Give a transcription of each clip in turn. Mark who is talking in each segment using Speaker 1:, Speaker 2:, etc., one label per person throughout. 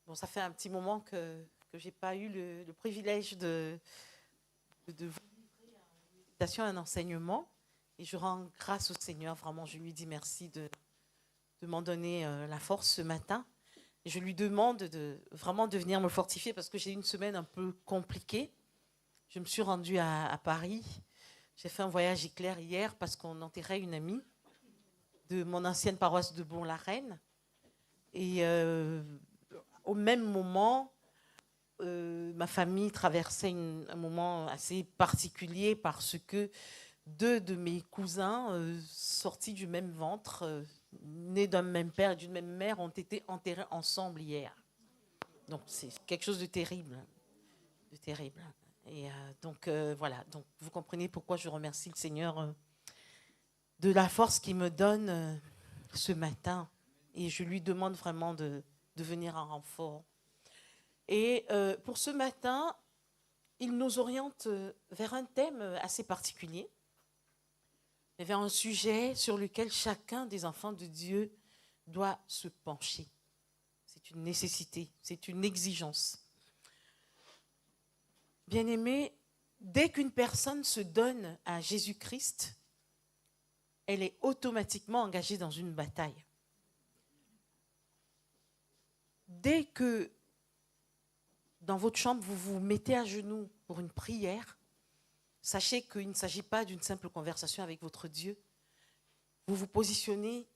Speaker 1: Bon, ça fait un petit moment que je n'ai pas eu le privilège de vous livrer un enseignement. Et je rends grâce au Seigneur, vraiment, je lui dis merci de m'en donner la force ce matin. Et je lui demande vraiment de venir me fortifier parce que j'ai eu une semaine un peu compliquée. Je me suis rendue à Paris. J'ai fait un voyage éclair hier parce qu'on enterrait une amie de mon ancienne paroisse de Bon-la-Reine. Et au même moment, ma famille traversait un moment assez particulier parce que deux de mes cousins, sortis du même ventre, nés d'un même père et d'une même mère, ont été enterrés ensemble hier. Donc c'est quelque chose de terrible, de terrible. Et donc voilà, donc vous comprenez pourquoi je remercie le Seigneur de la force qu'il me donne ce matin. Et je lui demande vraiment de venir en renfort. Et pour ce matin, il nous oriente vers un thème assez particulier, mais vers un sujet sur lequel chacun des enfants de Dieu doit se pencher. C'est une nécessité, c'est une exigence. Bien-aimés, dès qu'une personne se donne à Jésus-Christ, elle est automatiquement engagée dans une bataille. Dès que dans votre chambre, vous vous mettez à genoux pour une prière, sachez qu'il ne s'agit pas d'une simple conversation avec votre Dieu. Vous vous positionnez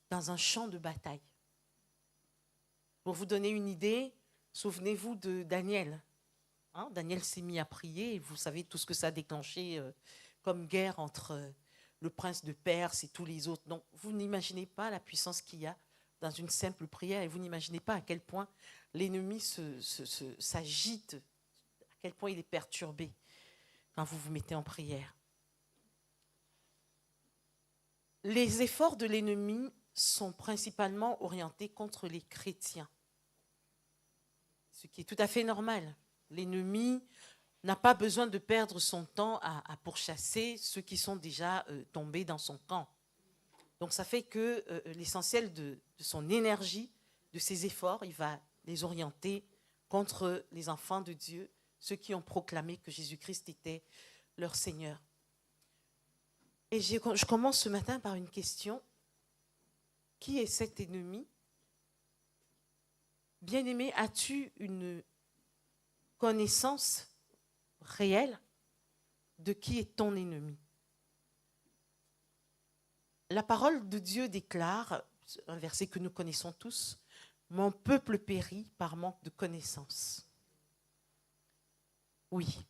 Speaker 1: dans un champ de bataille. Pour vous donner une idée, souvenez-vous de Daniel. Daniel s'est mis à prier et vous savez tout ce que ça a déclenché comme guerre entre le prince de Perse et tous les autres. Donc, vous n'imaginez pas la puissance qu'il y a dans une simple prière et vous n'imaginez pas à quel point l'ennemi s'agite, à quel point il est perturbé quand vous vous mettez en prière. Les efforts de l'ennemi sont principalement orientés contre les chrétiens, ce qui est tout à fait normal. L'ennemi n'a pas besoin de perdre son temps à pourchasser ceux qui sont déjà tombés dans son camp. Donc ça fait que l'essentiel de son énergie, de ses efforts, il va les orienter contre les enfants de Dieu, ceux qui ont proclamé que Jésus-Christ était leur Seigneur. Et je commence ce matin par une question. Qui est cet ennemi? Bien-aimé, as-tu une connaissance réelle de qui est ton ennemi? La parole de Dieu déclare, un verset que nous connaissons tous, « Mon peuple périt par manque de connaissance ». Oui,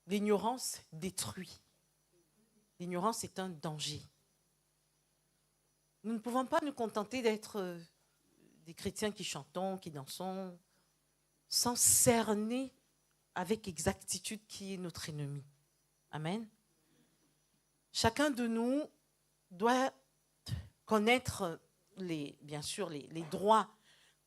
Speaker 1: l'ignorance détruit. L'ignorance est un danger. Nous ne pouvons pas nous contenter d'être des chrétiens qui chantons, qui dansons, sans cerner avec exactitude qui est notre ennemi. Amen. Chacun de nous doit connaître bien sûr les droits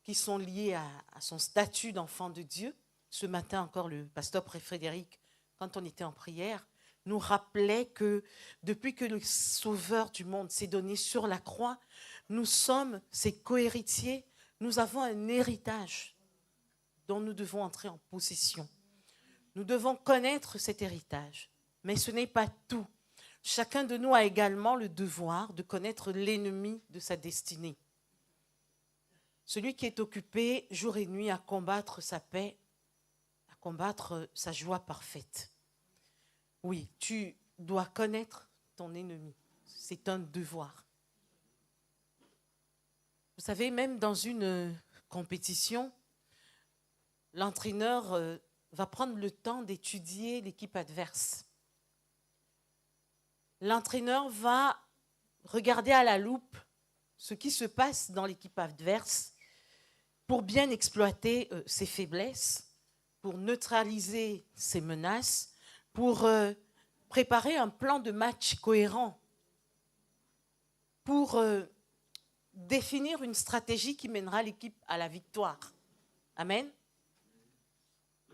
Speaker 1: qui sont liés à son statut d'enfant de Dieu. Ce matin encore, le pasteur Frédéric, quand on était en prière, nous rappelait que depuis que le Sauveur du monde s'est donné sur la croix, nous sommes ses cohéritiers, nous avons un héritage dont nous devons entrer en possession. Nous devons connaître cet héritage, mais ce n'est pas tout. Chacun de nous a également le devoir de connaître l'ennemi de sa destinée. Celui qui est occupé jour et nuit à combattre sa paix, à combattre sa joie parfaite. Oui, tu dois connaître ton ennemi. C'est un devoir. Vous savez, même dans une compétition, l'entraîneur va prendre le temps d'étudier l'équipe adverse. L'entraîneur va regarder à la loupe ce qui se passe dans l'équipe adverse pour bien exploiter ses faiblesses, pour neutraliser ses menaces, pour préparer un plan de match cohérent, pour définir une stratégie qui mènera l'équipe à la victoire. Amen.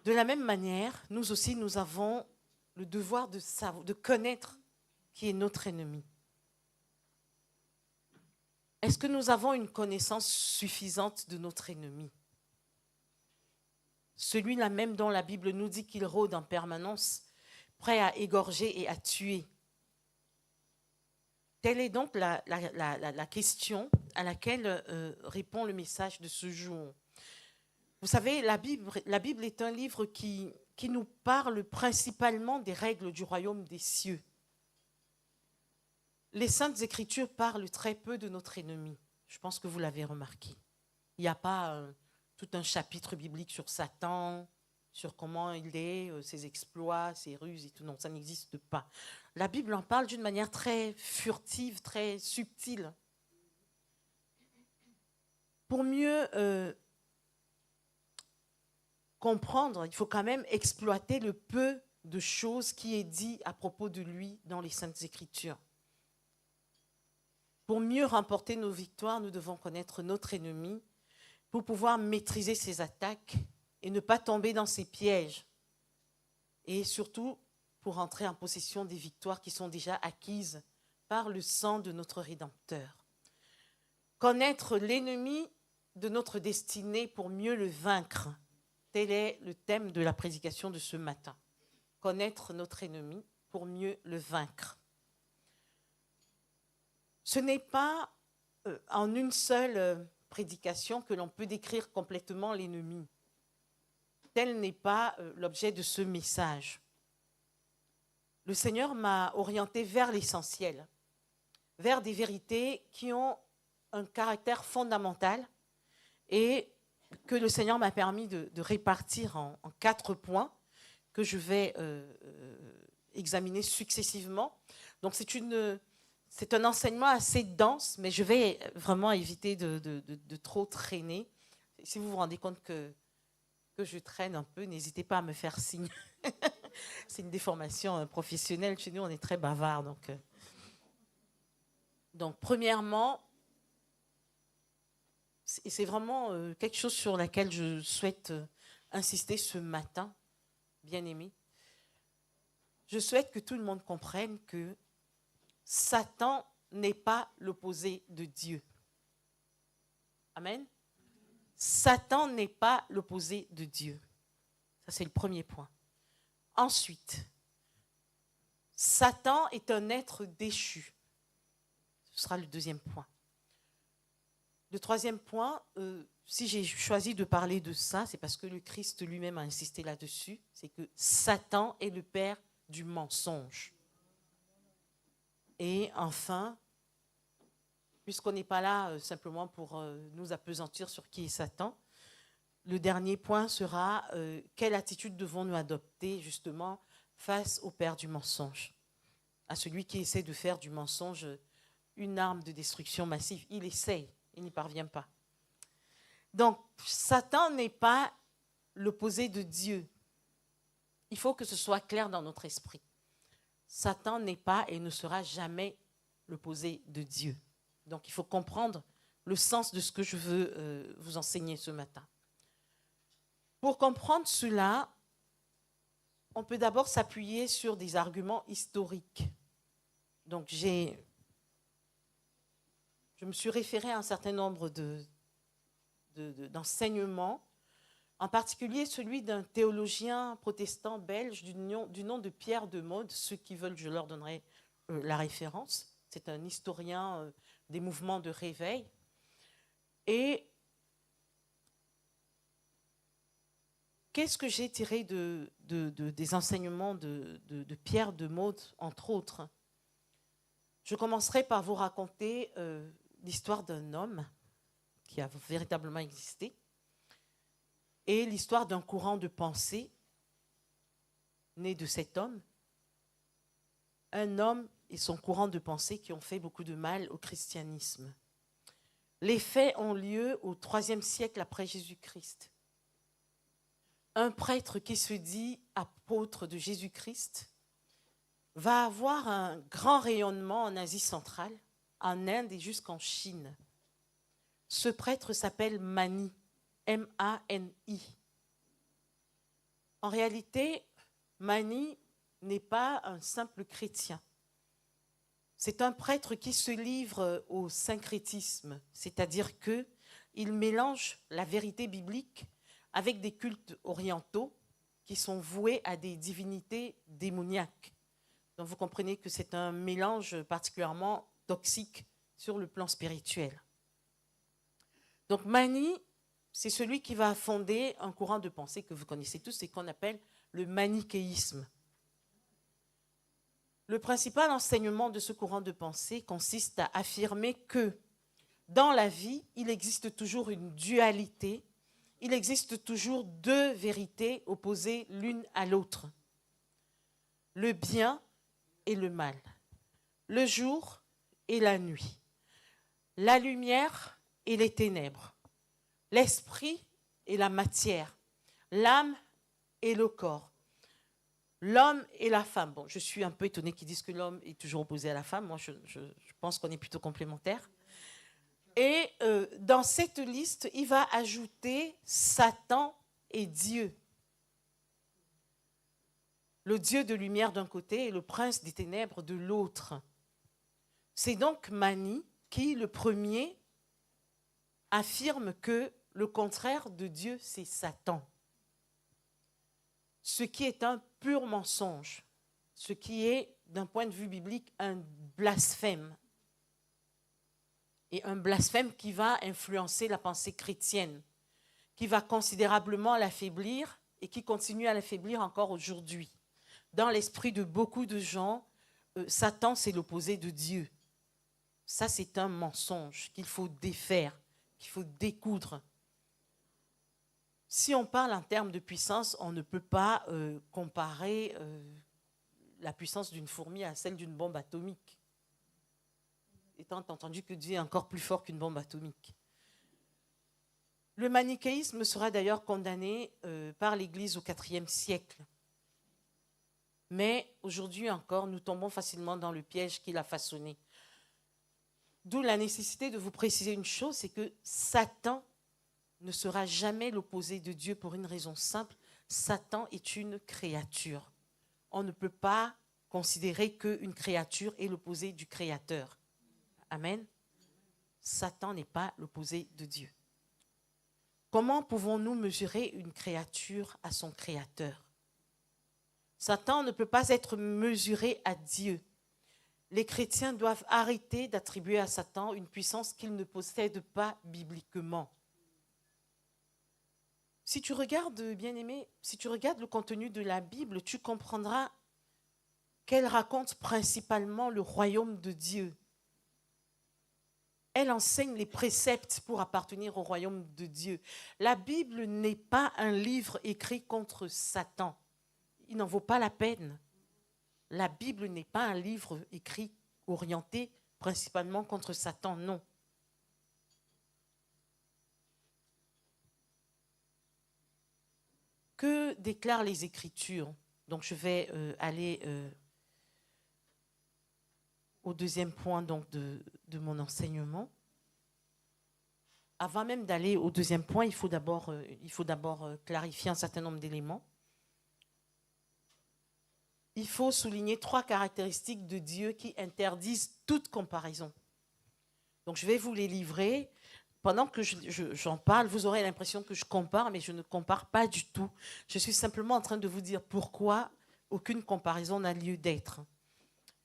Speaker 1: De la même manière, nous aussi, nous avons le devoir de connaître qui est notre ennemi. Est-ce que nous avons une connaissance suffisante de notre ennemi? celui-là même dont la Bible nous dit qu'il rôde en permanence, prêt à égorger et à tuer. Telle est donc la question à laquelle répond le message de ce jour. Vous savez, la Bible est un livre qui nous parle principalement des règles du royaume des cieux. Les Saintes Écritures parlent très peu de notre ennemi. Je pense que vous l'avez remarqué. Il n'y a pas tout un chapitre biblique sur Satan, sur comment il est, ses exploits, ses ruses et tout. Non, ça n'existe pas. La Bible en parle d'une manière très furtive, très subtile. Pour mieux comprendre, il faut quand même exploiter le peu de choses qui est dit à propos de lui dans les Saintes Écritures. Pour mieux remporter nos victoires, nous devons connaître notre ennemi pour pouvoir maîtriser ses attaques et ne pas tomber dans ses pièges. Et surtout, pour entrer en possession des victoires qui sont déjà acquises par le sang de notre Rédempteur. Connaître l'ennemi de notre destinée pour mieux le vaincre. Tel est le thème de la prédication de ce matin. Connaître notre ennemi pour mieux le vaincre. Ce n'est pas en une seule prédication que l'on peut décrire complètement l'ennemi. Tel n'est pas l'objet de ce message. Le Seigneur m'a orienté vers l'essentiel, vers des vérités qui ont un caractère fondamental et que le Seigneur m'a permis de répartir en 4 points que je vais examiner successivement. Donc c'est un enseignement assez dense, mais je vais vraiment éviter de trop traîner. Si vous vous rendez compte que je traîne un peu, n'hésitez pas à me faire signe. C'est une déformation professionnelle. Chez nous, on est très bavard. Donc premièrement, et c'est vraiment quelque chose sur laquelle je souhaite insister ce matin, bien-aimés. Je souhaite que tout le monde comprenne que Satan n'est pas l'opposé de Dieu. Amen. Satan n'est pas l'opposé de Dieu. Ça, c'est le premier point. Ensuite, Satan est un être déchu. Ce sera le deuxième point. Le troisième point, si j'ai choisi de parler de ça, c'est parce que le Christ lui-même a insisté là-dessus, c'est que Satan est le père du mensonge. Et enfin, puisqu'on n'est pas là simplement pour nous appesantir sur qui est Satan, le dernier point sera quelle attitude devons-nous adopter justement face au père du mensonge, à celui qui essaie de faire du mensonge une arme de destruction massive. Il essaye, il n'y parvient pas. Donc, Satan n'est pas l'opposé de Dieu. Il faut que ce soit clair dans notre esprit. Satan n'est pas et ne sera jamais l'opposé de Dieu. Donc, il faut comprendre le sens de ce que je veux vous enseigner ce matin. Pour comprendre cela, on peut d'abord s'appuyer sur des arguments historiques. Donc, je me suis référée à un certain nombre d'enseignements, en particulier celui d'un théologien protestant belge du nom de Pierre de Maude. Ceux qui veulent, je leur donnerai la référence. C'est un historien des mouvements de réveil. Et qu'est-ce que j'ai tiré des enseignements de Pierre de Maude, entre autres? Je commencerai par vous raconter l'histoire d'un homme qui a véritablement existé et l'histoire d'un courant de pensée né de cet homme. Un homme et son courant de pensée qui ont fait beaucoup de mal au christianisme. Les faits ont lieu au IIIe siècle après Jésus-Christ. Un prêtre qui se dit apôtre de Jésus-Christ va avoir un grand rayonnement en Asie centrale, en Inde et jusqu'en Chine. Ce prêtre s'appelle Mani, M-A-N-I. En réalité, Mani n'est pas un simple chrétien. C'est un prêtre qui se livre au syncrétisme, c'est-à-dire qu'il mélange la vérité biblique avec des cultes orientaux qui sont voués à des divinités démoniaques. Donc vous comprenez que c'est un mélange particulièrement toxique sur le plan spirituel. Donc Mani, c'est celui qui va fonder un courant de pensée que vous connaissez tous et qu'on appelle le manichéisme. Le principal enseignement de ce courant de pensée consiste à affirmer que dans la vie, il existe toujours une dualité, il existe toujours deux vérités opposées l'une à l'autre. Le bien et le mal, le jour et la nuit, la lumière et les ténèbres, l'esprit et la matière, l'âme et le corps, l'homme et la femme. Bon, je suis un peu étonnée qu'ils disent que l'homme est toujours opposé à la femme. Moi, je pense qu'on est plutôt complémentaires. Et dans cette liste, il va ajouter Satan et Dieu. Le Dieu de lumière d'un côté et le prince des ténèbres de l'autre. C'est donc Mani qui, le premier, affirme que le contraire de Dieu, c'est Satan. Ce qui est un pur mensonge, ce qui est, d'un point de vue biblique, un blasphème. Et un blasphème qui va influencer la pensée chrétienne, qui va considérablement l'affaiblir et qui continue à l'affaiblir encore aujourd'hui. Dans l'esprit de beaucoup de gens, Satan, c'est l'opposé de Dieu. Ça, c'est un mensonge qu'il faut défaire, qu'il faut découdre. Si on parle en termes de puissance, on ne peut pas comparer la puissance d'une fourmi à celle d'une bombe atomique. Étant entendu que Dieu est encore plus fort qu'une bombe atomique. Le manichéisme sera d'ailleurs condamné par l'Église au IVe siècle. Mais aujourd'hui encore, nous tombons facilement dans le piège qu'il a façonné. D'où la nécessité de vous préciser une chose, c'est que Satan ne sera jamais l'opposé de Dieu pour une raison simple. Satan est une créature. On ne peut pas considérer qu'une créature est l'opposé du Créateur. Amen. Satan n'est pas l'opposé de Dieu. Comment pouvons-nous mesurer une créature à son Créateur? Satan ne peut pas être mesuré à Dieu. Les chrétiens doivent arrêter d'attribuer à Satan une puissance qu'il ne possède pas bibliquement. Si tu regardes, bien-aimé, si tu regardes le contenu de la Bible, tu comprendras qu'elle raconte principalement le royaume de Dieu. Elle enseigne les préceptes pour appartenir au royaume de Dieu. La Bible n'est pas un livre écrit contre Satan. Il n'en vaut pas la peine. La Bible n'est pas un livre écrit, orienté principalement contre Satan, non. Que déclarent les Écritures? Donc je vais aller au deuxième point donc, de mon enseignement. Avant même d'aller au deuxième point, il faut d'abord clarifier un certain nombre d'éléments. Il faut souligner 3 caractéristiques de Dieu qui interdisent toute comparaison. Donc je vais vous les livrer. Pendant que j'en parle, vous aurez l'impression que je compare, mais je ne compare pas du tout. Je suis simplement en train de vous dire pourquoi aucune comparaison n'a lieu d'être.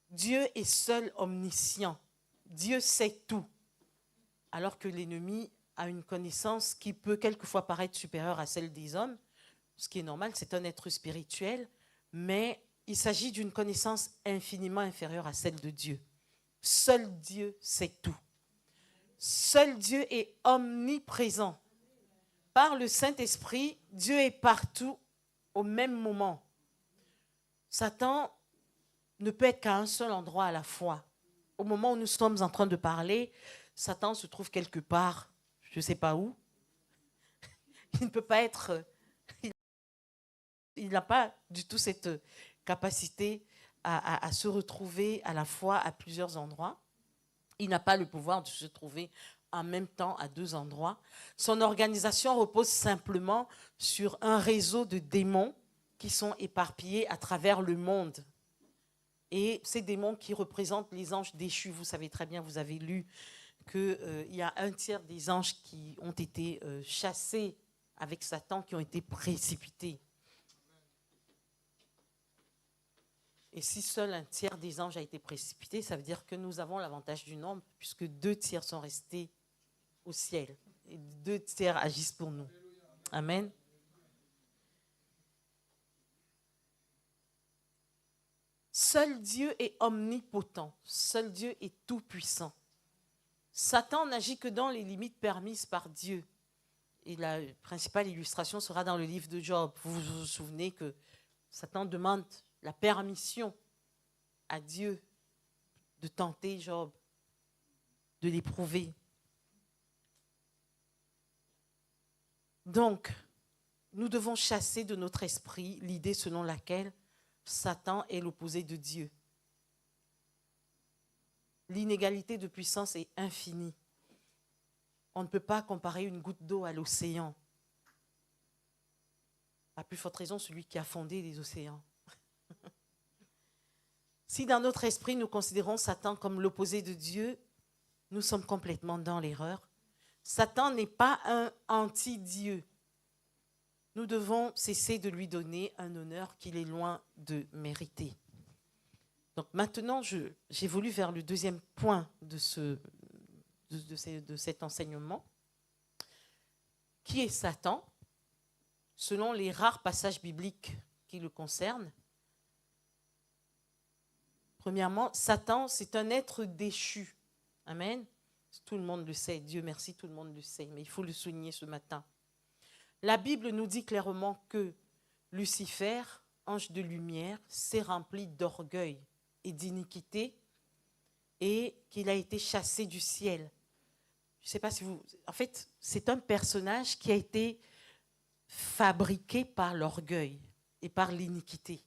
Speaker 1: Dieu est seul omniscient. Dieu sait tout. Alors que l'ennemi a une connaissance qui peut quelquefois paraître supérieure à celle des hommes. Ce qui est normal, c'est un être spirituel, mais il s'agit d'une connaissance infiniment inférieure à celle de Dieu. Seul Dieu sait tout. Seul Dieu est omniprésent. Par le Saint-Esprit, Dieu est partout au même moment. Satan ne peut être qu'à un seul endroit à la fois. Au moment où nous sommes en train de parler, Satan se trouve quelque part, je ne sais pas où. Il ne peut pas être... Il n'a pas du tout cette capacité à se retrouver à la fois à plusieurs endroits. Il n'a pas le pouvoir de se trouver en même temps à 2 endroits. Son organisation repose simplement sur un réseau de démons qui sont éparpillés à travers le monde. Et ces démons qui représentent les anges déchus, vous savez très bien, vous avez lu qu'il y a 1/3 des anges qui ont été chassés avec Satan qui ont été précipités. Et si seul un tiers des anges a été précipité, ça veut dire que nous avons l'avantage du nombre, puisque 2 tiers sont restés au ciel. Et 2 tiers agissent pour nous. Amen. Seul Dieu est omnipotent. Seul Dieu est tout-puissant. Satan n'agit que dans les limites permises par Dieu. Et la principale illustration sera dans le livre de Job. Vous vous souvenez que Satan demande la permission à Dieu de tenter Job, de l'éprouver. Donc, nous devons chasser de notre esprit l'idée selon laquelle Satan est l'opposé de Dieu. L'inégalité de puissance est infinie. On ne peut pas comparer une goutte d'eau à l'océan. À plus forte raison, celui qui a fondé les océans. Si dans notre esprit, nous considérons Satan comme l'opposé de Dieu, nous sommes complètement dans l'erreur. Satan n'est pas un anti-Dieu. Nous devons cesser de lui donner un honneur qu'il est loin de mériter. Donc maintenant, j'évolue vers le deuxième point de cet enseignement, qui est Satan, selon les rares passages bibliques qui le concernent. Premièrement, Satan, c'est un être déchu. Amen. Tout le monde le sait. Dieu merci, tout le monde le sait. Mais il faut le souligner ce matin. La Bible nous dit clairement que Lucifer, ange de lumière, s'est rempli d'orgueil et d'iniquité et qu'il a été chassé du ciel. Je ne sais pas si vous... En fait, c'est un personnage qui a été fabriqué par l'orgueil et par l'iniquité.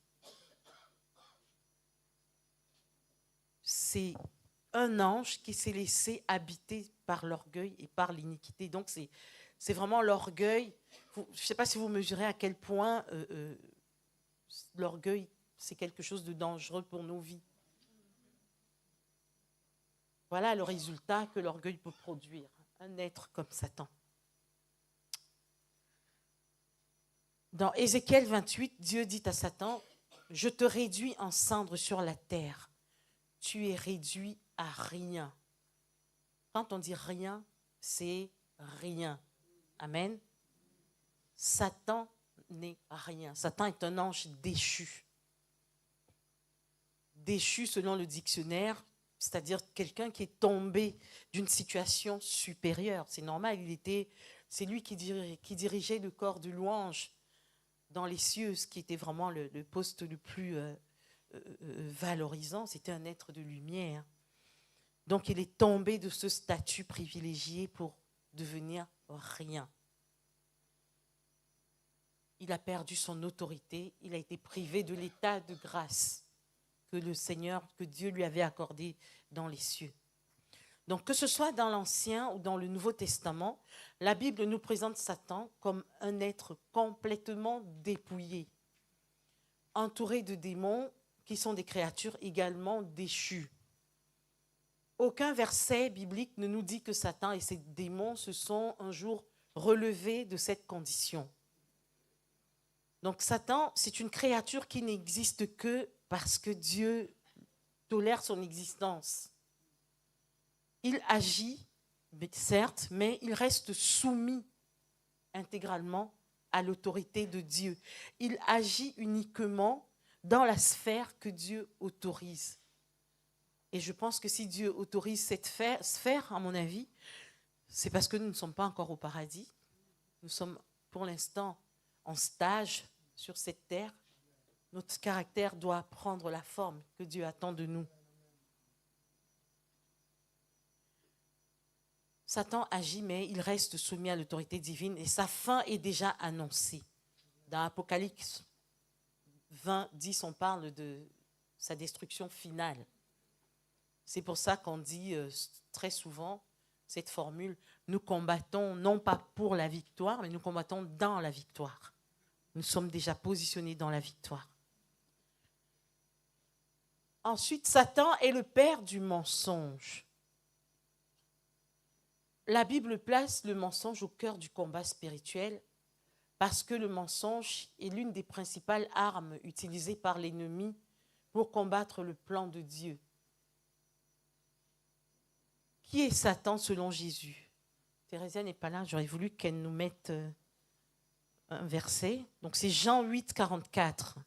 Speaker 1: C'est un ange qui s'est laissé habiter par l'orgueil et par l'iniquité. Donc, c'est vraiment l'orgueil. Je ne sais pas si vous mesurez à quel point l'orgueil, c'est quelque chose de dangereux pour nos vies. Voilà le résultat que l'orgueil peut produire. Un être comme Satan. Dans Ézéchiel 28, Dieu dit à Satan, « Je te réduis en cendres sur la terre. Tu es réduit à rien. » Quand on dit rien, c'est rien. Amen. Satan n'est rien. Satan est un ange déchu. Déchu selon le dictionnaire, c'est-à-dire quelqu'un qui est tombé d'une situation supérieure. C'est normal, c'est lui qui dirigeait le corps de louange dans les cieux, ce qui était vraiment le poste le plus valorisant. C'était un être de lumière. Donc il est tombé de ce statut privilégié pour devenir rien. Il a perdu son autorité, il a été privé de l'état de grâce que Dieu lui avait accordé dans les cieux. Donc que ce soit dans l'Ancien ou dans le Nouveau Testament, la Bible nous présente Satan comme un être complètement dépouillé, entouré de démons qui sont des créatures également déchues. Aucun verset biblique ne nous dit que Satan et ses démons se sont un jour relevés de cette condition. Donc Satan, c'est une créature qui n'existe que parce que Dieu tolère son existence. Il agit, certes, mais il reste soumis intégralement à l'autorité de Dieu. Il agit uniquement dans la sphère que Dieu autorise. Et je pense que si Dieu autorise cette sphère, à mon avis, c'est parce que nous ne sommes pas encore au paradis. Nous sommes pour l'instant en stage sur cette terre. Notre caractère doit prendre la forme que Dieu attend de nous. Satan agit, mais il reste soumis à l'autorité divine et sa fin est déjà annoncée. Dans Apocalypse 20, 10, on parle de sa destruction finale. C'est pour ça qu'on dit très souvent cette formule, nous combattons non pas pour la victoire, mais nous combattons dans la victoire. Nous sommes déjà positionnés dans la victoire. Ensuite, Satan est le père du mensonge. La Bible place le mensonge au cœur du combat spirituel parce que le mensonge est l'une des principales armes utilisées par l'ennemi pour combattre le plan de Dieu. Qui est Satan selon Jésus? Thérésia n'est pas là, j'aurais voulu qu'elle nous mette un verset. Donc c'est Jean 8, 44.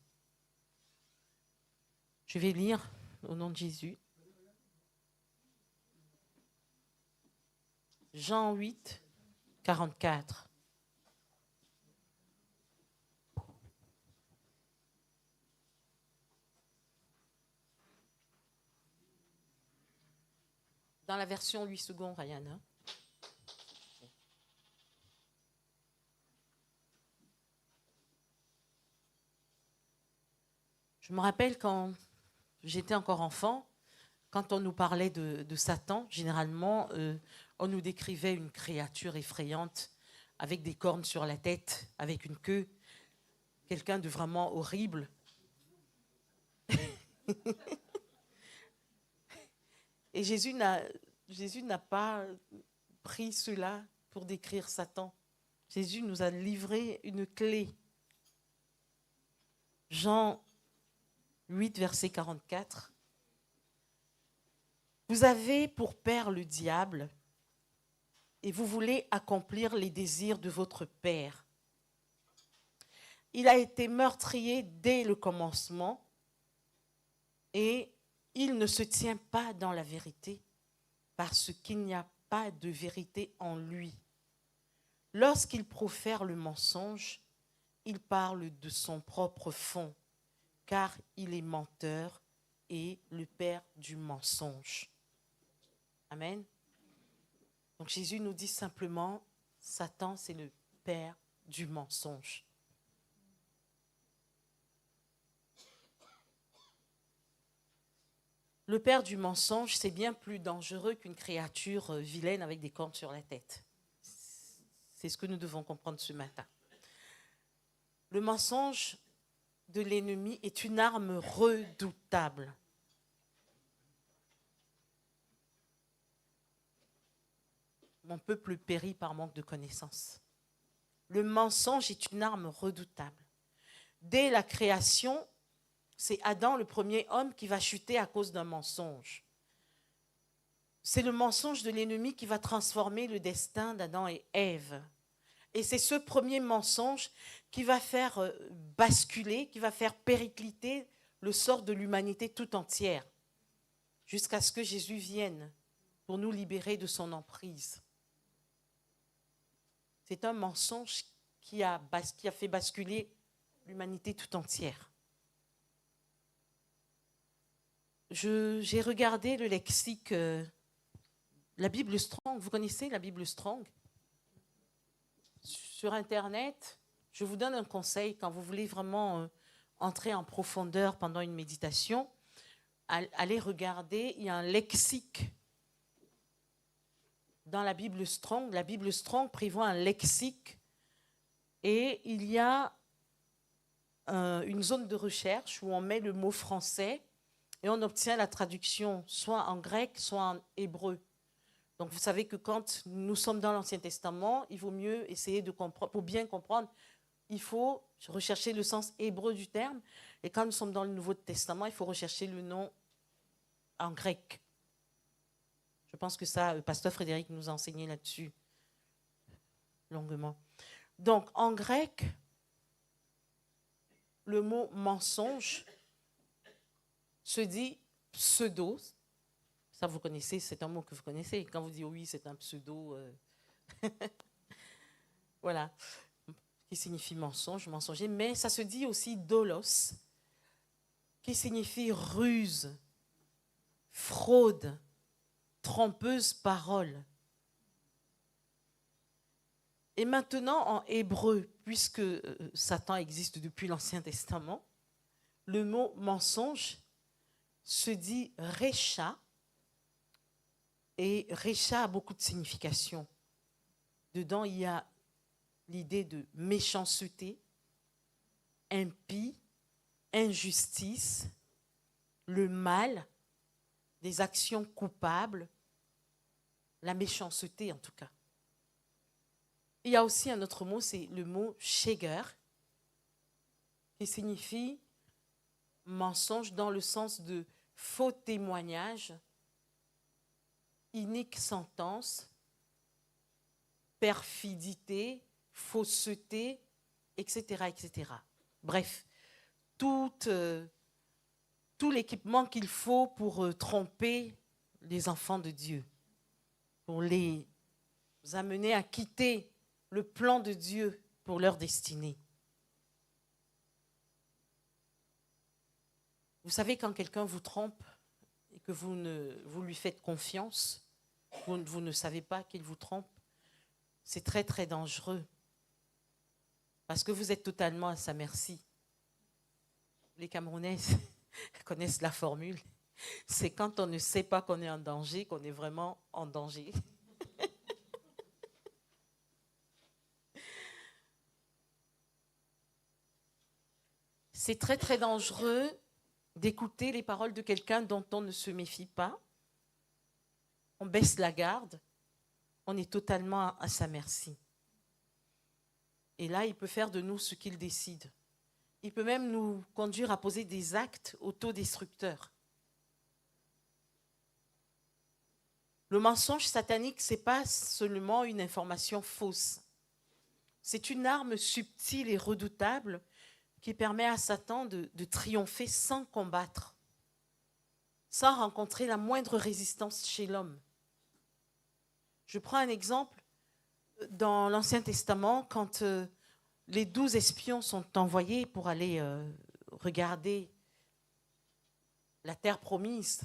Speaker 1: Je vais lire au nom de Jésus. Jean 8, 44. Dans la version 8 secondes, Ryan. Je me rappelle quand j'étais encore enfant, quand on nous parlait de Satan, généralement, on nous décrivait une créature effrayante avec des cornes sur la tête, avec une queue, quelqu'un de vraiment horrible. Et Jésus n'a pas pris cela pour décrire Satan. Jésus nous a livré une clé. Jean 8, verset 44. Vous avez pour père le diable et vous voulez accomplir les désirs de votre père. Il a été meurtrier dès le commencement et il ne se tient pas dans la vérité parce qu'il n'y a pas de vérité en lui. Lorsqu'il profère le mensonge, il parle de son propre fond, car il est menteur et le père du mensonge. Amen. Donc Jésus nous dit simplement, Satan, c'est le père du mensonge. Le père du mensonge, c'est bien plus dangereux qu'une créature vilaine avec des cornes sur la tête. C'est ce que nous devons comprendre ce matin. Le mensonge de l'ennemi est une arme redoutable. Mon peuple périt par manque de connaissances. Le mensonge est une arme redoutable. Dès la création, c'est Adam, le premier homme, qui va chuter à cause d'un mensonge. C'est le mensonge de l'ennemi qui va transformer le destin d'Adam et Ève. Et c'est ce premier mensonge qui va faire basculer, qui va faire péricliter le sort de l'humanité tout entière, jusqu'à ce que Jésus vienne pour nous libérer de son emprise. C'est un mensonge qui a fait basculer l'humanité tout entière. J'ai regardé le lexique, la Bible Strong. Vous connaissez la Bible Strong? Sur Internet, je vous donne un conseil quand vous voulez vraiment entrer en profondeur pendant une méditation. Allez regarder, il y a un lexique dans la Bible Strong. La Bible Strong prévoit un lexique et il y a une zone de recherche où on met le mot français et on obtient la traduction soit en grec, soit en hébreu. Donc vous savez que quand nous sommes dans l'Ancien Testament, il vaut mieux essayer de comprendre, pour bien comprendre, il faut rechercher le sens hébreu du terme. Et quand nous sommes dans le Nouveau Testament, il faut rechercher le nom en grec. Je pense que ça, le pasteur Frédéric nous a enseigné là-dessus longuement. Donc, en grec, le mot mensonge se dit pseudo. Ça, vous connaissez, c'est un mot que vous connaissez. Quand vous dites oui, c'est un pseudo, voilà, qui signifie mensonge, mensonger. Mais ça se dit aussi dolos, qui signifie ruse, fraude, trompeuse parole. Et maintenant, en hébreu, puisque Satan existe depuis l'Ancien Testament, le mot mensonge se dit récha, et récha a beaucoup de significations. Dedans, il y a l'idée de méchanceté, impie, injustice, le mal, des actions coupables, la méchanceté en tout cas. Il y a aussi un autre mot, c'est le mot sheger, qui signifie mensonge dans le sens de faux témoignage, inique sentence, perfidité, fausseté, etc., etc. Bref, tout l'équipement qu'il faut pour tromper les enfants de Dieu, pour les amener à quitter le plan de Dieu pour leur destinée. Vous savez, quand quelqu'un vous trompe et que vous lui faites confiance, vous ne savez pas qu'il vous trompe, c'est très, très dangereux. Parce que vous êtes totalement à sa merci. Les Camerounais connaissent la formule. C'est quand on ne sait pas qu'on est en danger, qu'on est vraiment en danger. C'est très, très dangereux d'écouter les paroles de quelqu'un dont on ne se méfie pas. On baisse la garde. On est totalement à sa merci. Et là, il peut faire de nous ce qu'il décide. Il peut même nous conduire à poser des actes autodestructeurs. Le mensonge satanique, ce n'est pas seulement une information fausse. C'est une arme subtile et redoutable qui permet à Satan de triompher sans combattre, sans rencontrer la moindre résistance chez l'homme. Je prends un exemple. Dans l'Ancien Testament, quand les 12 espions sont envoyés pour aller regarder la terre promise,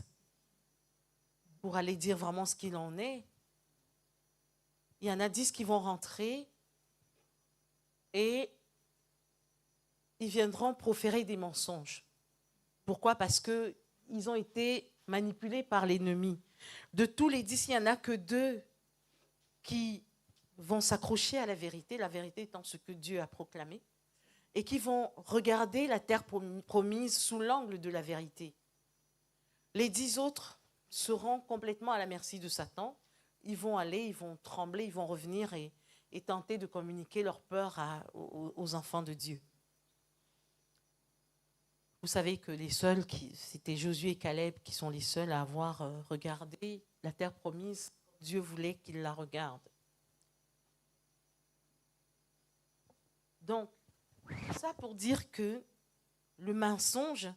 Speaker 1: pour aller dire vraiment ce qu'il en est, il y en a 10 qui vont rentrer et ils viendront proférer des mensonges. Pourquoi? Parce qu'ils ont été manipulés par l'ennemi. De tous les 10, il n'y en a que 2 qui vont s'accrocher à la vérité étant ce que Dieu a proclamé, et qui vont regarder la terre promise sous l'angle de la vérité. Les 10 autres seront complètement à la merci de Satan. Ils vont aller, ils vont trembler, ils vont revenir et tenter de communiquer leur peur aux enfants de Dieu. Vous savez que c'était Josué et Caleb qui sont les seuls à avoir regardé la terre promise. Dieu voulait qu'ils la regardent. Donc, ça pour dire que le mensonge,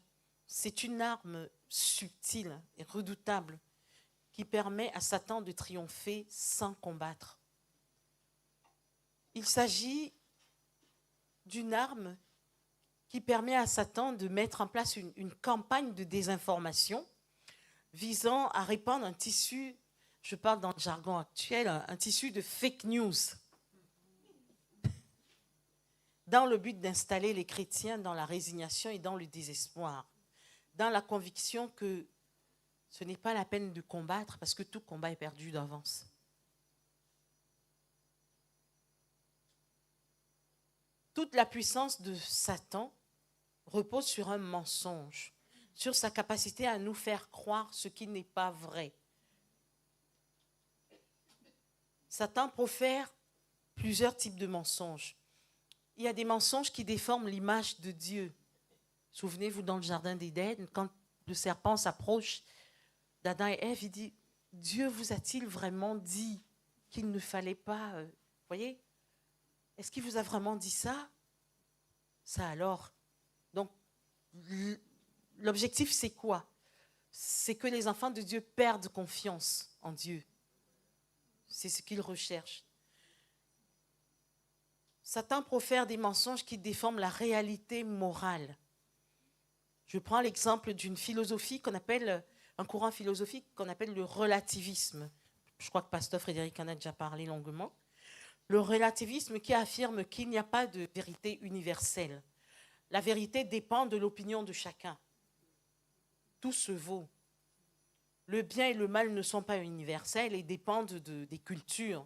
Speaker 1: c'est une arme subtile et redoutable qui permet à Satan de triompher sans combattre. Il s'agit d'une arme qui permet à Satan de mettre en place une campagne de désinformation visant à répandre un tissu, je parle dans le jargon actuel, un tissu de fake news, dans le but d'installer les chrétiens dans la résignation et dans le désespoir, dans la conviction que ce n'est pas la peine de combattre parce que tout combat est perdu d'avance. Toute la puissance de Satan repose sur un mensonge, sur sa capacité à nous faire croire ce qui n'est pas vrai. Satan profère plusieurs types de mensonges. Il y a des mensonges qui déforment l'image de Dieu. Souvenez-vous dans le jardin d'Éden, quand le serpent s'approche d'Adam et Ève, il dit « Dieu vous a-t-il vraiment dit qu'il ne fallait pas… voyez, est-ce qu'il vous a vraiment dit ça? Ça alors. Donc, l'objectif, c'est quoi? C'est que les enfants de Dieu perdent confiance en Dieu. C'est ce qu'ils recherchent. Satan profère des mensonges qui déforment la réalité morale. Je prends l'exemple d'une philosophie qu'on appelle, un courant philosophique qu'on appelle le relativisme. Je crois que Pasteur Frédéric en a déjà parlé longuement. Le relativisme qui affirme qu'il n'y a pas de vérité universelle. La vérité dépend de l'opinion de chacun. Tout se vaut. Le bien et le mal ne sont pas universels et dépendent des cultures,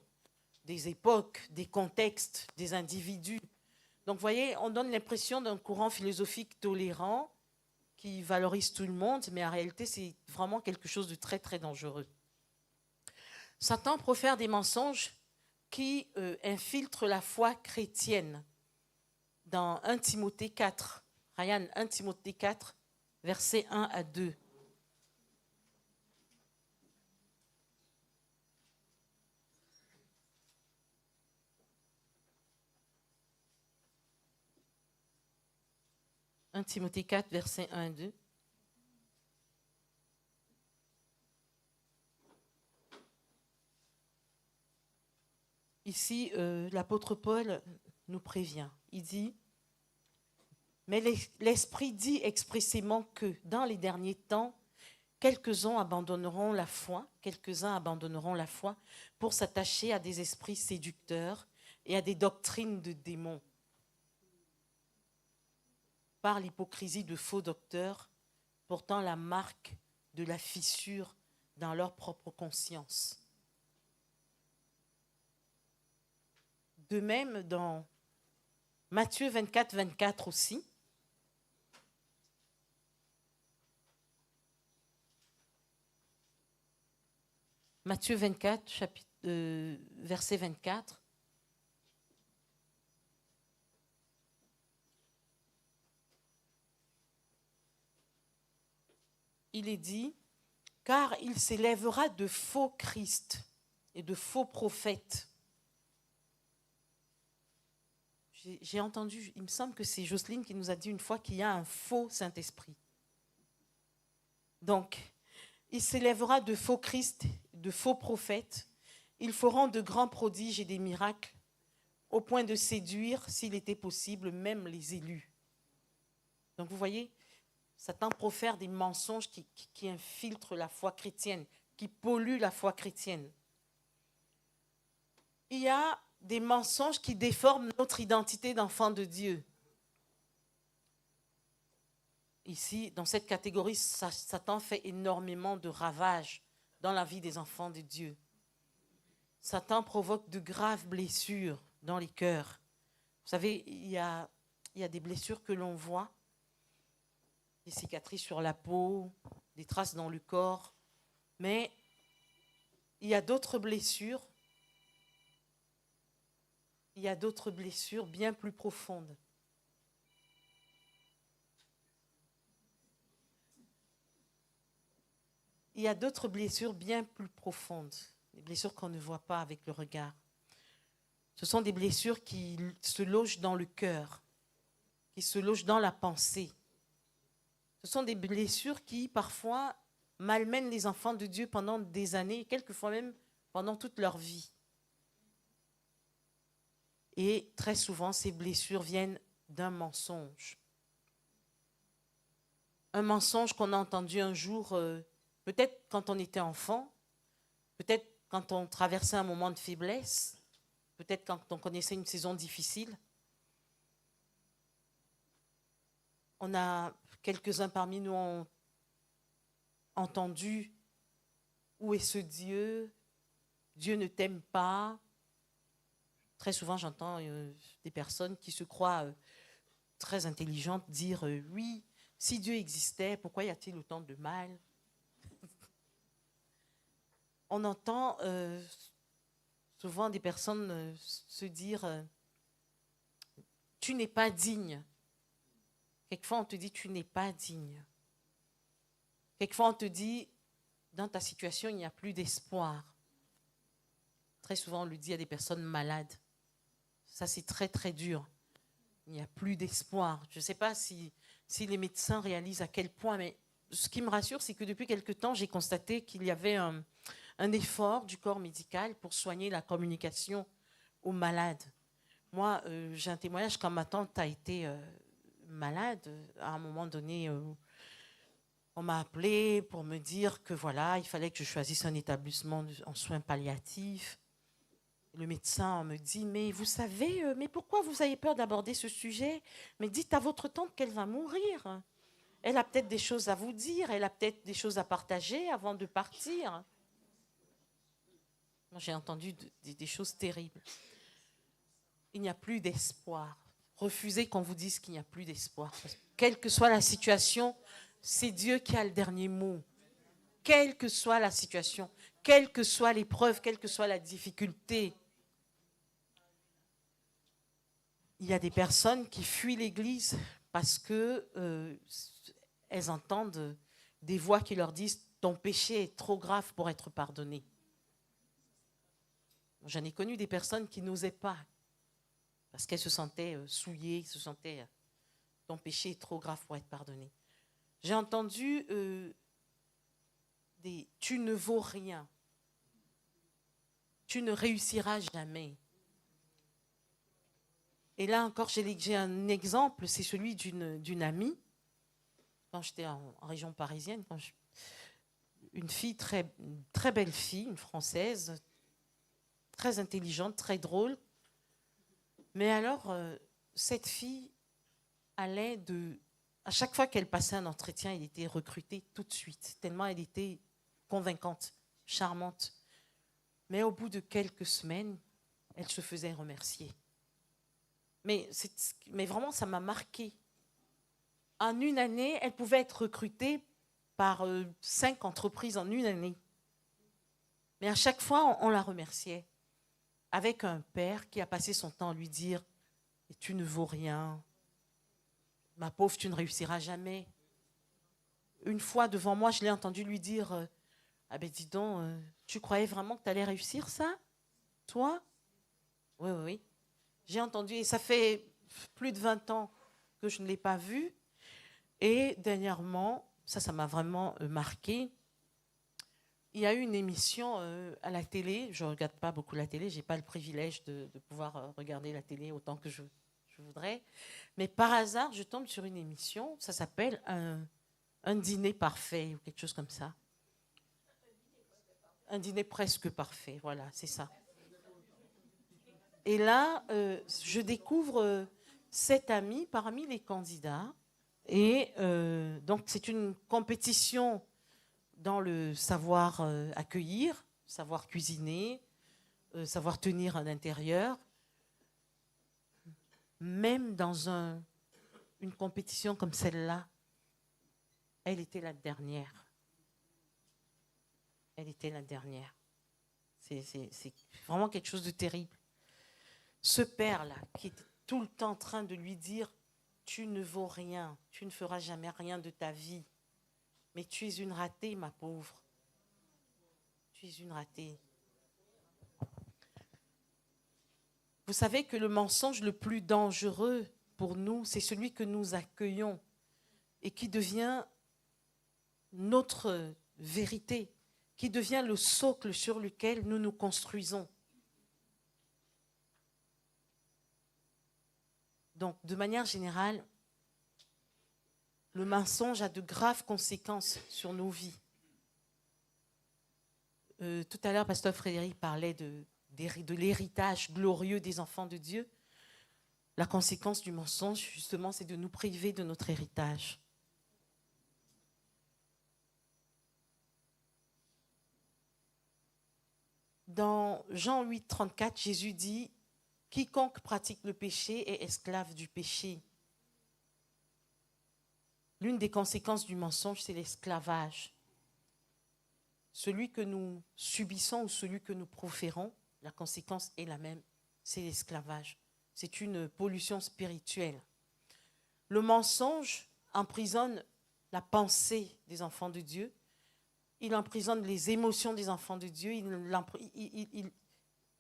Speaker 1: des époques, des contextes, des individus. Donc, vous voyez, on donne l'impression d'un courant philosophique tolérant qui valorise tout le monde, mais en réalité, c'est vraiment quelque chose de très, très dangereux. Satan profère des mensonges qui infiltre la foi chrétienne. Dans 1 Timothée 4, Ryan, 1 Timothée 4, versets 1 à 2. « 1 Timothée 4, versets 1 à 2. Ici, l'apôtre Paul nous prévient. Il dit, mais l'Esprit dit expressément que dans les derniers temps, quelques-uns abandonneront la foi pour s'attacher à des esprits séducteurs et à des doctrines de démons, par l'hypocrisie de faux docteurs, portant la marque de la fissure dans leur propre conscience. De même, dans Matthieu 24, 24 aussi, Matthieu 24, verset 24. Il est dit, car il s'élèvera de faux Christ et de faux prophètes. J'ai entendu, il me semble que c'est Jocelyne qui nous a dit une fois qu'il y a un faux Saint-Esprit. Donc, il s'élèvera de faux Christ, de faux prophètes. Ils feront de grands prodiges et des miracles, au point de séduire, s'il était possible, même les élus. Donc, vous voyez, Satan profère des mensonges qui infiltrent la foi chrétienne, qui polluent la foi chrétienne. Il y a des mensonges qui déforment notre identité d'enfant de Dieu. Ici, dans cette catégorie, Satan fait énormément de ravages dans la vie des enfants de Dieu. Satan provoque de graves blessures dans les cœurs. Vous savez, il y a des blessures que l'on voit, des cicatrices sur la peau, des traces dans le corps, mais il y a d'autres blessures. Il y a d'autres blessures bien plus profondes. Il y a d'autres blessures bien plus profondes, des blessures qu'on ne voit pas avec le regard. Ce sont des blessures qui se logent dans le cœur, qui se logent dans la pensée. Ce sont des blessures qui, parfois, malmènent les enfants de Dieu pendant des années, quelquefois même pendant toute leur vie. Et très souvent, ces blessures viennent d'un mensonge. Un mensonge qu'on a entendu un jour, peut-être quand on était enfant, peut-être quand on traversait un moment de faiblesse, peut-être quand on connaissait une saison difficile. On a, quelques-uns parmi nous ont entendu « Où est ce Dieu? Dieu ne t'aime pas. » Très souvent, j'entends des personnes qui se croient très intelligentes dire « Oui, si Dieu existait, pourquoi y a-t-il autant de mal ?» On entend souvent des personnes se dire « Tu n'es pas digne. » Quelquefois, on te dit « Tu n'es pas digne. » Quelquefois, on te dit « Dans ta situation, il n'y a plus d'espoir. » Très souvent, on le dit à des personnes malades. Ça, c'est très, très dur. Il n'y a plus d'espoir. Je ne sais pas si les médecins réalisent à quel point, mais ce qui me rassure, c'est que depuis quelque temps, j'ai constaté qu'il y avait un effort du corps médical pour soigner la communication aux malades. Moi, j'ai un témoignage quand ma tante a été malade. À un moment donné, on m'a appelé pour me dire que voilà, il fallait que je choisisse un établissement en soins palliatifs. Le médecin me dit, mais vous savez, mais pourquoi vous avez peur d'aborder ce sujet? Mais dites à votre tante qu'elle va mourir. Elle a peut-être des choses à vous dire, elle a peut-être des choses à partager avant de partir. Moi, j'ai entendu des choses terribles. Il n'y a plus d'espoir. Refusez qu'on vous dise qu'il n'y a plus d'espoir. Quelle que soit la situation, c'est Dieu qui a le dernier mot. Quelle que soit la situation, quelle que soit l'épreuve, quelle que soit la difficulté, il y a des personnes qui fuient l'Église parce que elles entendent des voix qui leur disent « ton péché est trop grave pour être pardonné ». J'en ai connu des personnes qui n'osaient pas parce qu'elles se sentaient souillées, se sentaient « ton péché est trop grave pour être pardonné ». J'ai entendu des « tu ne vaux rien ». Tu ne réussiras jamais. Et là encore, j'ai un exemple, c'est celui d'une amie. Quand j'étais en région parisienne, une fille, très belle fille, une Française, très intelligente, très drôle. Mais alors, cette fille allait à chaque fois qu'elle passait un entretien, elle était recrutée tout de suite, tellement elle était convaincante, charmante. Mais au bout de quelques semaines, elle se faisait remercier. Mais vraiment, ça m'a marqué. En une année, elle pouvait être recrutée par 5 entreprises en une année. Mais à chaque fois, on la remerciait. Avec un père qui a passé son temps à lui dire « Tu ne vaux rien. Ma pauvre, tu ne réussiras jamais. » Une fois, devant moi, je l'ai entendu lui dire « Ah ben dis donc, tu croyais vraiment que tu allais réussir ça? Toi? » Oui, oui, oui. J'ai entendu, et ça fait plus de 20 ans que je ne l'ai pas vue. Et dernièrement, ça m'a vraiment marqué. Il y a eu une émission à la télé. Je ne regarde pas beaucoup la télé. Je n'ai pas le privilège de pouvoir regarder la télé autant que je voudrais. Mais par hasard, je tombe sur une émission. Ça s'appelle un dîner parfait ou quelque chose comme ça. Un dîner presque parfait. Voilà, c'est ça. Et là, je découvre cette amie parmi les candidats. Et donc, c'est une compétition dans le savoir accueillir, savoir cuisiner, savoir tenir un intérieur. Même dans une compétition comme celle-là, elle était la dernière. Elle était la dernière. C'est vraiment quelque chose de terrible. Ce père-là, qui est tout le temps en train de lui dire « Tu ne vaux rien, tu ne feras jamais rien de ta vie. Mais tu es une ratée, ma pauvre. Tu es une ratée. » Vous savez que le mensonge le plus dangereux pour nous, c'est celui que nous accueillons et qui devient notre vérité, qui devient le socle sur lequel nous nous construisons. Donc, de manière générale, le mensonge a de graves conséquences sur nos vies. Tout à l'heure, Pasteur Frédéric parlait de l'héritage glorieux des enfants de Dieu. La conséquence du mensonge, justement, c'est de nous priver de notre héritage. Dans Jean 8, 34, Jésus dit « Quiconque pratique le péché est esclave du péché ». L'une des conséquences du mensonge, c'est l'esclavage. Celui que nous subissons ou celui que nous proférons, la conséquence est la même, c'est l'esclavage. C'est une pollution spirituelle. Le mensonge emprisonne la pensée des enfants de Dieu, il emprisonne les émotions des enfants de Dieu,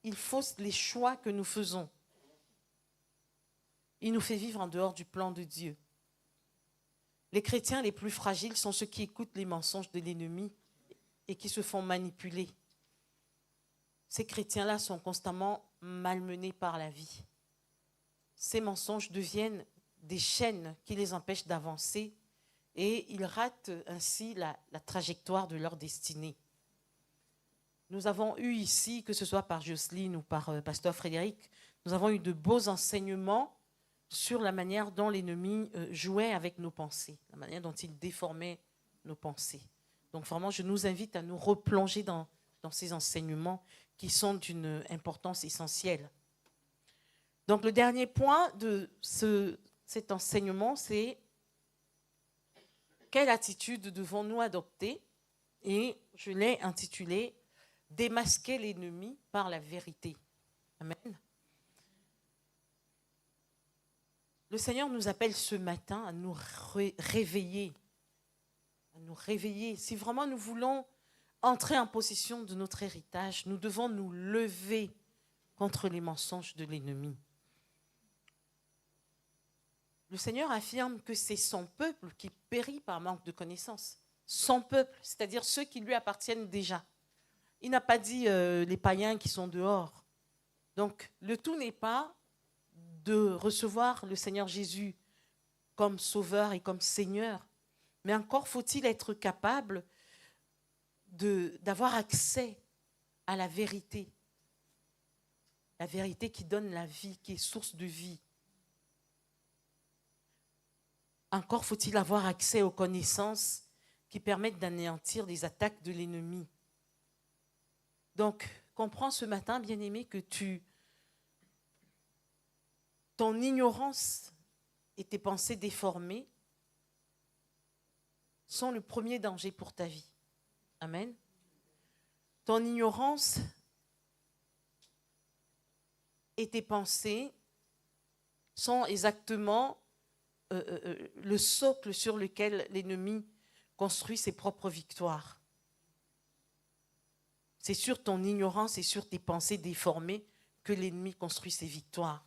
Speaker 1: il fausse les choix que nous faisons. Il nous fait vivre en dehors du plan de Dieu. Les chrétiens les plus fragiles sont ceux qui écoutent les mensonges de l'ennemi et qui se font manipuler. Ces chrétiens-là sont constamment malmenés par la vie. Ces mensonges deviennent des chaînes qui les empêchent d'avancer et ils ratent ainsi la trajectoire de leur destinée. Nous avons eu ici, que ce soit par Jocelyne ou par Pasteur Frédéric, nous avons eu de beaux enseignements sur la manière dont l'ennemi jouait avec nos pensées, la manière dont il déformait nos pensées. Donc vraiment, je nous invite à nous replonger dans ces enseignements qui sont d'une importance essentielle. Donc le dernier point de cet enseignement, c'est quelle attitude devons-nous adopter? Et je l'ai intitulé « Démasquer l'ennemi par la vérité ». Amen. Le Seigneur nous appelle ce matin à nous réveiller. À nous réveiller. Si vraiment nous voulons entrer en possession de notre héritage, nous devons nous lever contre les mensonges de l'ennemi. Le Seigneur affirme que c'est son peuple qui périt par manque de connaissance. Son peuple, c'est-à-dire ceux qui lui appartiennent déjà. Il n'a pas dit les païens qui sont dehors. Donc, le tout n'est pas de recevoir le Seigneur Jésus comme sauveur et comme Seigneur, mais encore faut-il être capable d'avoir accès à la vérité qui donne la vie, qui est source de vie. Encore faut-il avoir accès aux connaissances qui permettent d'anéantir les attaques de l'ennemi. Donc, comprends ce matin, bien-aimé, que ton ignorance et tes pensées déformées sont le premier danger pour ta vie. Amen. Ton ignorance et tes pensées sont exactement le socle sur lequel l'ennemi construit ses propres victoires. C'est sur ton ignorance et sur tes pensées déformées que l'ennemi construit ses victoires.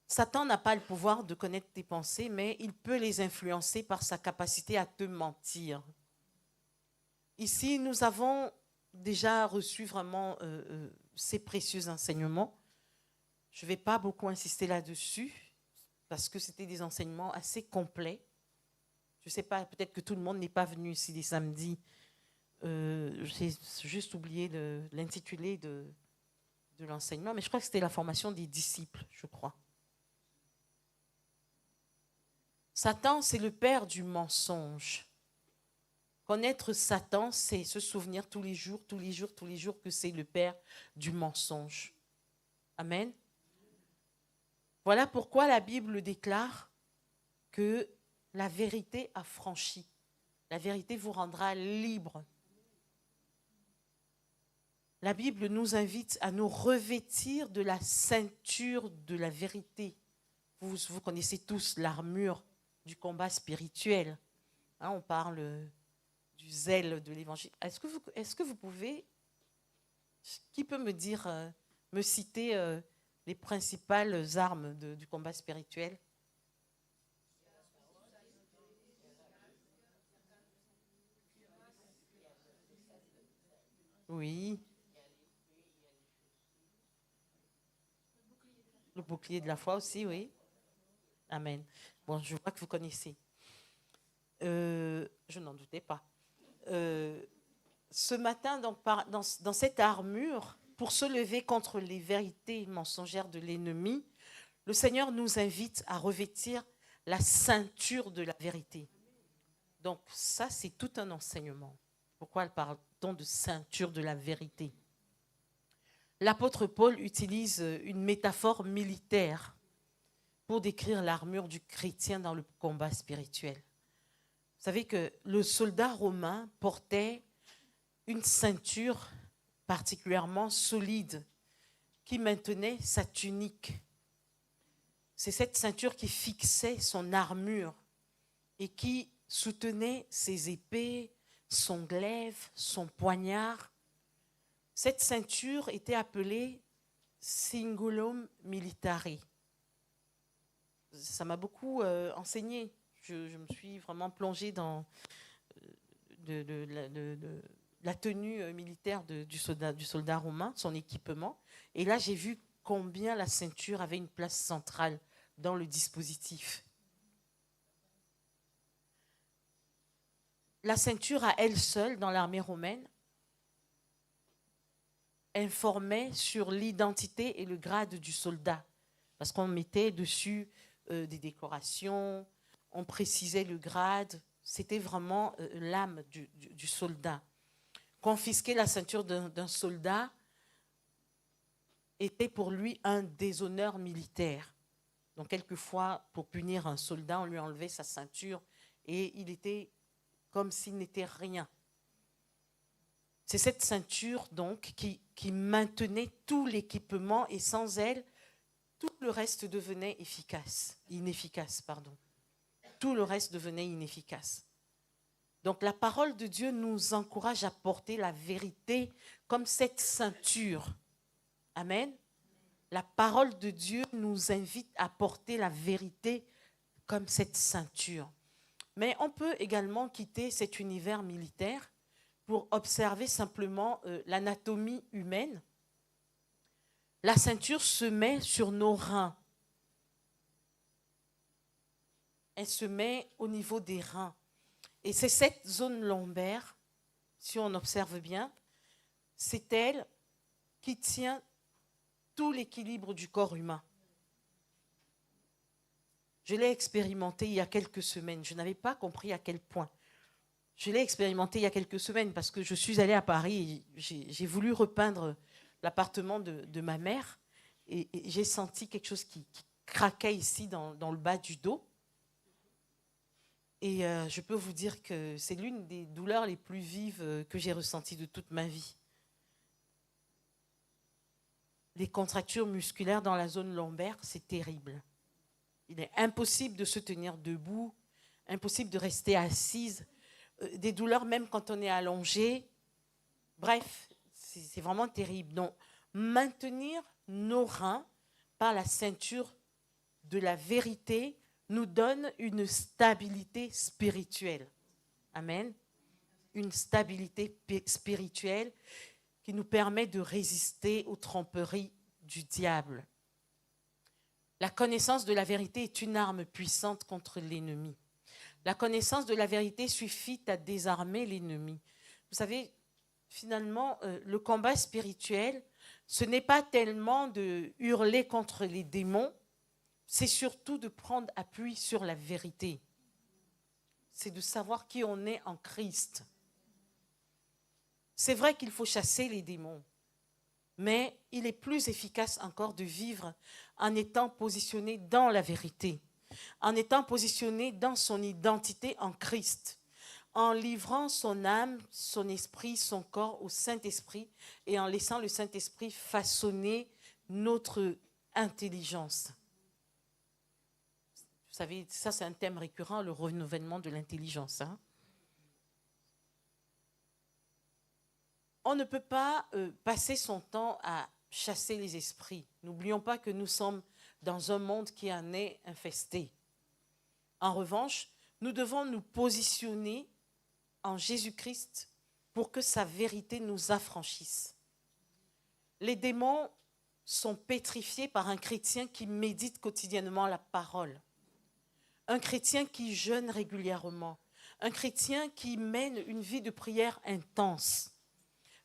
Speaker 1: Satan n'a pas le pouvoir de connaître tes pensées, mais il peut les influencer par sa capacité à te mentir. Ici, nous avons déjà reçu vraiment ces précieux enseignements. Je ne vais pas beaucoup insister là-dessus, parce que c'était des enseignements assez complets. Je ne sais pas, peut-être que tout le monde n'est pas venu ici les samedis. J'ai juste oublié l'intitulé de l'enseignement, mais je crois que c'était la formation des disciples, je crois. Satan, c'est le père du mensonge. Connaître Satan, c'est se souvenir tous les jours que c'est le père du mensonge. Amen. Voilà pourquoi la Bible déclare que la vérité affranchit. La vérité vous rendra libre. La Bible nous invite à nous revêtir de la ceinture de la vérité. Vous connaissez tous l'armure du combat spirituel. Hein, on parle du zèle de l'évangile. Est-ce que vous pouvez, qui peut me dire, me citer les principales armes du combat spirituel? Oui. Le bouclier de la foi aussi, oui. Amen. Bon, je vois que vous connaissez. Je n'en doutais pas. Ce matin, donc, dans cette armure, pour se lever contre les vérités mensongères de l'ennemi, le Seigneur nous invite à revêtir la ceinture de la vérité. Donc ça, c'est tout un enseignement. Pourquoi parle-t-on de ceinture de la vérité? L'apôtre Paul utilise une métaphore militaire pour décrire l'armure du chrétien dans le combat spirituel. Vous savez que le soldat romain portait une ceinture particulièrement solide qui maintenait sa tunique. C'est cette ceinture qui fixait son armure et qui soutenait ses épées, son glaive, son poignard. Cette ceinture était appelée cingulum militari. Ça m'a beaucoup enseigné. Je me suis vraiment plongée dans la tenue militaire du soldat romain, son équipement. Et là, j'ai vu combien la ceinture avait une place centrale dans le dispositif. La ceinture à elle seule, dans l'armée romaine, informait sur l'identité et le grade du soldat. Parce qu'on mettait dessus des décorations, on précisait le grade. C'était vraiment l'âme du soldat. Confisquer la ceinture d'un soldat était pour lui un déshonneur militaire. Donc, quelquefois, pour punir un soldat, on lui enlevait sa ceinture et il était comme s'il n'était rien. C'est cette ceinture, donc, qui maintenait tout l'équipement et sans elle, tout le reste devenait inefficace, pardon. Tout le reste devenait inefficace. Donc la parole de Dieu nous encourage à porter la vérité comme cette ceinture. Amen. La parole de Dieu nous invite à porter la vérité comme cette ceinture. Mais on peut également quitter cet univers militaire pour observer simplement l'anatomie humaine. La ceinture se met sur nos reins. Elle se met au niveau des reins. Et c'est cette zone lombaire, si on observe bien, c'est elle qui tient tout l'équilibre du corps humain. Je l'ai expérimenté il y a quelques semaines. Je n'avais pas compris à quel point. Je l'ai expérimenté il y a quelques semaines parce que je suis allée à Paris et j'ai voulu repeindre l'appartement de ma mère et j'ai senti quelque chose qui craquait ici dans le bas du dos. Et je peux vous dire que c'est l'une des douleurs les plus vives que j'ai ressenties de toute ma vie. Les contractures musculaires dans la zone lombaire, c'est terrible. Il est impossible de se tenir debout, impossible de rester assise. Des douleurs même quand on est allongé. Bref, c'est vraiment terrible. Donc, maintenir nos reins par la ceinture de la vérité nous donne une stabilité spirituelle. Amen. Une stabilité spirituelle qui nous permet de résister aux tromperies du diable. La connaissance de la vérité est une arme puissante contre l'ennemi. La connaissance de la vérité suffit à désarmer l'ennemi. Vous savez, finalement, le combat spirituel, ce n'est pas tellement de hurler contre les démons, c'est surtout de prendre appui sur la vérité. C'est de savoir qui on est en Christ. C'est vrai qu'il faut chasser les démons, mais il est plus efficace encore de vivre en étant positionné dans la vérité, en étant positionné dans son identité en Christ, en livrant son âme, son esprit, son corps au Saint-Esprit et en laissant le Saint-Esprit façonner notre intelligence. Vous savez, ça c'est un thème récurrent, le renouvellement de l'intelligence. On ne peut pas passer son temps à chasser les esprits. N'oublions pas que nous sommes dans un monde qui en est infesté. En revanche, nous devons nous positionner en Jésus-Christ pour que sa vérité nous affranchisse. Les démons sont pétrifiés par un chrétien qui médite quotidiennement la parole. Un chrétien qui jeûne régulièrement. Un chrétien qui mène une vie de prière intense.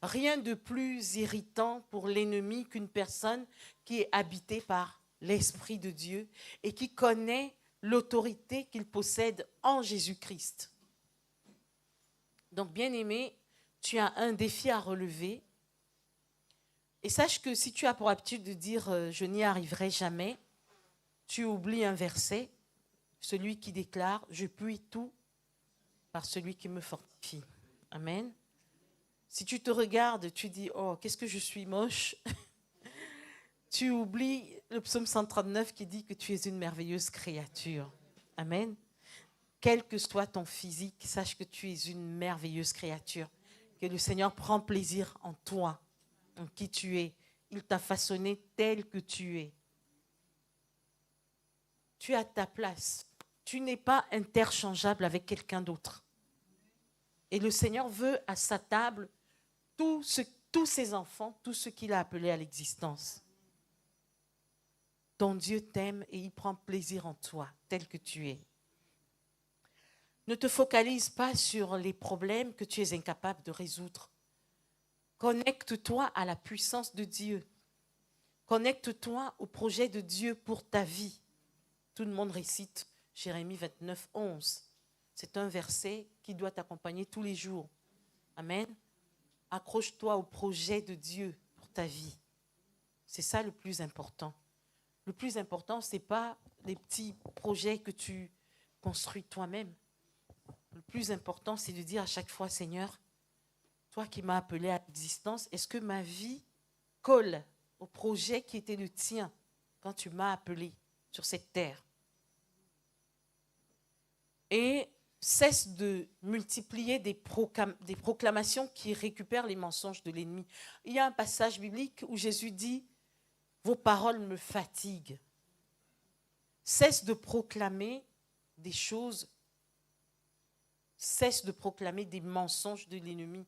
Speaker 1: Rien de plus irritant pour l'ennemi qu'une personne qui est habitée par l'Esprit de Dieu et qui connaît l'autorité qu'il possède en Jésus-Christ. Donc, bien-aimé, tu as un défi à relever. Et sache que si tu as pour habitude de dire « je n'y arriverai jamais », tu oublies un verset, celui qui déclare « je puis tout par celui qui me fortifie ». Amen. Si tu te regardes, tu dis « oh, qu'est-ce que je suis moche », tu oublies le psaume 139 qui dit que tu es une merveilleuse créature. Amen. Quel que soit ton physique, sache que tu es une merveilleuse créature, que le Seigneur prend plaisir en toi, en qui tu es. Il t'a façonné tel que tu es. Tu as ta place. Tu n'es pas interchangeable avec quelqu'un d'autre. Et le Seigneur veut à sa table tous ses enfants, tous ceux qu'il a appelés à l'existence. Ton Dieu t'aime et il prend plaisir en toi, tel que tu es. Ne te focalise pas sur les problèmes que tu es incapable de résoudre. Connecte-toi à la puissance de Dieu. Connecte-toi au projet de Dieu pour ta vie. Tout le monde récite Jérémie 29, 11. C'est un verset qui doit t'accompagner tous les jours. Amen. Accroche-toi au projet de Dieu pour ta vie. C'est ça le plus important. Le plus important, ce n'est pas les petits projets que tu construis toi-même. Le plus important, c'est de dire à chaque fois, Seigneur, toi qui m'as appelé à l'existence, est-ce que ma vie colle au projet qui était le tien? quand tu m'as appelé sur cette terre. Et cesse de multiplier des proclamations qui récupèrent les mensonges de l'ennemi. Il y a un passage biblique où Jésus dit « Vos paroles me fatiguent ». Cesse de proclamer des choses, cesse de proclamer des mensonges de l'ennemi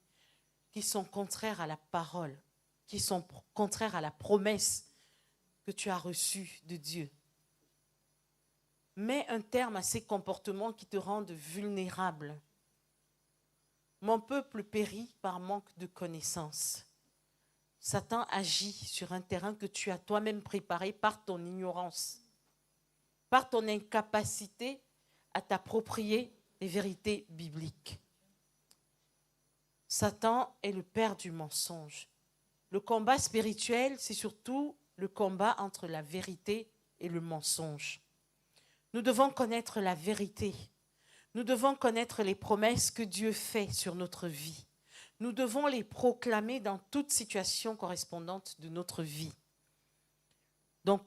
Speaker 1: qui sont contraires à la parole, qui sont contraires à la promesse que tu as reçue de Dieu. Mets un terme à ces comportements qui te rendent vulnérable. Mon peuple périt par manque de connaissances. Satan agit sur un terrain que tu as toi-même préparé par ton ignorance, par ton incapacité à t'approprier les vérités bibliques. Satan est le père du mensonge. Le combat spirituel, c'est surtout le combat entre la vérité et le mensonge. Nous devons connaître la vérité. Nous devons connaître les promesses que Dieu fait sur notre vie. Nous devons les proclamer dans toute situation correspondante de notre vie. Donc,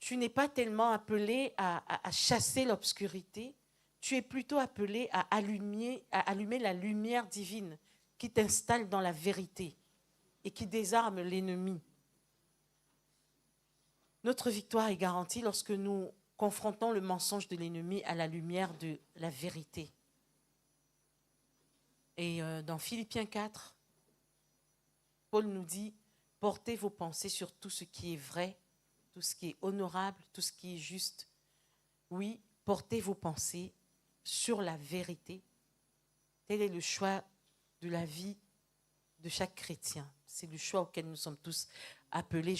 Speaker 1: tu n'es pas tellement appelé à chasser l'obscurité, tu es plutôt appelé à allumer la lumière divine qui t'installe dans la vérité et qui désarme l'ennemi. Notre victoire est garantie lorsque nous confrontons le mensonge de l'ennemi à la lumière de la vérité. Et dans Philippiens 4, Paul nous dit « Portez vos pensées sur tout ce qui est vrai, tout ce qui est honorable, tout ce qui est juste. » Oui, portez vos pensées sur la vérité. Tel est le choix de la vie de chaque chrétien. C'est le choix auquel nous sommes tous appelés.